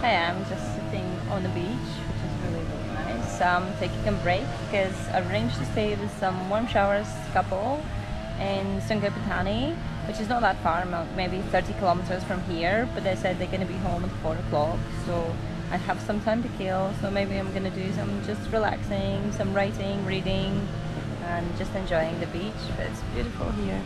I am just sitting on the beach, which is really, really nice. Taking a break because I arranged to stay with some warm showers couple in Sungei which is not that far, maybe 30 kilometers from here, but they said they're going to be home at 4 o'clock, so I have some time to kill, so maybe I'm going to do some just relaxing, some writing, reading, and just enjoying the beach, but it's beautiful here.